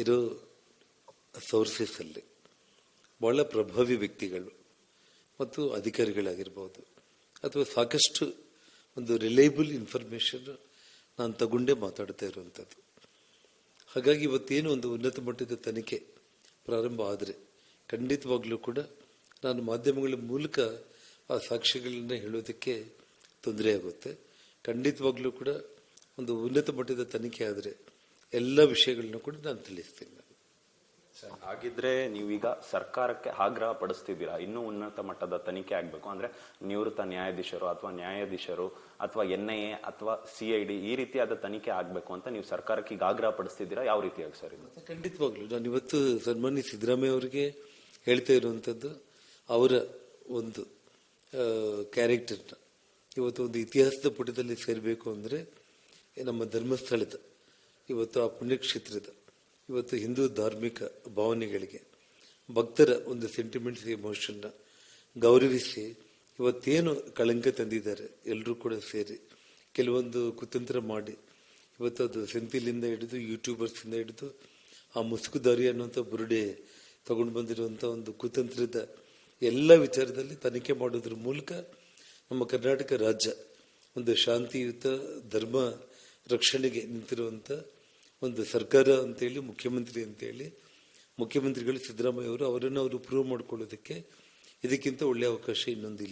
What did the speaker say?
ಇರೋ ಸೋರ್ಸಸ್ಸಲ್ಲಿ ಬಹಳ ಪ್ರಭಾವಿ ವ್ಯಕ್ತಿಗಳು ಮತ್ತು ಅಧಿಕಾರಿಗಳಾಗಿರ್ಬೋದು ಅಥವಾ ಸಾಕಷ್ಟು ಒಂದು ರಿಲಯಬಲ್ ಇನ್ಫಾರ್ಮೇಷನ್ ನಾನು ತಗೊಂಡೇ ಮಾತಾಡ್ತಾ ಇರುವಂಥದ್ದು. ಹಾಗಾಗಿ ಇವತ್ತೇನು ಒಂದು ಉನ್ನತ ಮಟ್ಟದ ತನಿಖೆ ಪ್ರಾರಂಭ ಆದರೆ ಖಂಡಿತವಾಗ್ಲೂ ಕೂಡ ನಾನು ಮಾಧ್ಯಮಗಳ ಮೂಲಕ ಆ ಸಾಕ್ಷ್ಯಗಳನ್ನ ಹೇಳೋದಕ್ಕೆ ತೊಂದರೆ ಆಗುತ್ತೆ. ಖಂಡಿತವಾಗ್ಲೂ ಕೂಡ ಒಂದು ಉನ್ನತ ಮಟ್ಟದ ತನಿಖೆ ಆದರೆ ಎಲ್ಲ ವಿಷಯಗಳನ್ನ ಕೂಡ ನಾನು ತಿಳಿಸ್ತೀನಿ. ಹಾಗಿದ್ರೆ ನೀವೀಗ ಸರ್ಕಾರಕ್ಕೆ ಆಗ್ರಹ ಪಡಿಸ್ತಿದ್ದೀರಾ ಇನ್ನೂ ಉನ್ನತ ಮಟ್ಟದ ತನಿಖೆ ಆಗ್ಬೇಕು ಅಂದ್ರೆ ನಿವೃತ್ತ ನ್ಯಾಯಾಧೀಶರು ಅಥವಾ NIA ಅಥವಾ CID ಈ ರೀತಿಯಾದ ತನಿಖೆ ಆಗ್ಬೇಕು ಅಂತ ನೀವು ಸರ್ಕಾರಕ್ಕೆ ಈಗ ಆಗ್ರಹ ಪಡಿಸ್ತಿದ್ದೀರಾ? ಯಾವ ರೀತಿಯಾಗಿ ಸರ್ ಇದು? ಖಂಡಿತವಾಗ್ಲು ನಾನು ಇವತ್ತು ಸನ್ಮಾನ್ಯ ಸಿದ್ದರಾಮಯ್ಯ ಅವರಿಗೆ ಹೇಳ್ತಾ ಇರುವಂತದ್ದು, ಅವರ ಒಂದು ಕ್ಯಾರೆಕ್ಟರ್ನ ಇವತ್ತು ಒಂದು ಇತಿಹಾಸದ ಪುಟದಲ್ಲಿ ಸೇರಬೇಕು ಅಂದ್ರೆ ನಮ್ಮ ಧರ್ಮಸ್ಥಳದ ಇವತ್ತು ಆ ಪುಣ್ಯಕ್ಷೇತ್ರದ ಇವತ್ತು ಹಿಂದೂ ಧಾರ್ಮಿಕ ಭಾವನೆಗಳಿಗೆ ಭಕ್ತರ ಒಂದು ಸೆಂಟಿಮೆಂಟ್ಸ್ ಎಮೋಷನ್ನ ಗೌರವಿಸಿ ಇವತ್ತೇನು ಕಳಂಕ ತಂದಿದ್ದಾರೆ ಎಲ್ಲರೂ ಕೂಡ ಸೇರಿ ಕೆಲವೊಂದು ಕುತಂತ್ರ ಮಾಡಿ ಇವತ್ತು ಅದು ಸೆಂಥಿಲಿಂದ ಹಿಡಿದು ಯೂಟ್ಯೂಬರ್ಸಿಂದ ಹಿಡಿದು ಆ ಮುಸುಕುದಾರಿ ಅನ್ನುವಂಥ ಬುರುಡೆ ತಗೊಂಡು ಬಂದಿರುವಂಥ ಒಂದು ಕುತಂತ್ರದ ಎಲ್ಲ ವಿಚಾರದಲ್ಲಿ ತನಿಖೆ ಮಾಡೋದ್ರ ಮೂಲಕ ನಮ್ಮ ಕರ್ನಾಟಕ ರಾಜ್ಯ ಒಂದು ಶಾಂತಿಯುತ ಧರ್ಮ ರಕ್ಷಣೆಗೆ ನಿಂತಿರುವಂಥ ಒಂದು ಸರ್ಕಾರ ಅಂತೇಳಿ ಮುಖ್ಯಮಂತ್ರಿಗಳು ಸಿದ್ದರಾಮಯ್ಯ ಅವರು ಅವರನ್ನು ಪ್ರೂವ್ ಮಾಡ್ಕೊಳ್ಳೋದಕ್ಕೆ ಇದಕ್ಕಿಂತ ಒಳ್ಳೆಯ ಅವಕಾಶ ಇನ್ನೊಂದಿಲ್ಲ.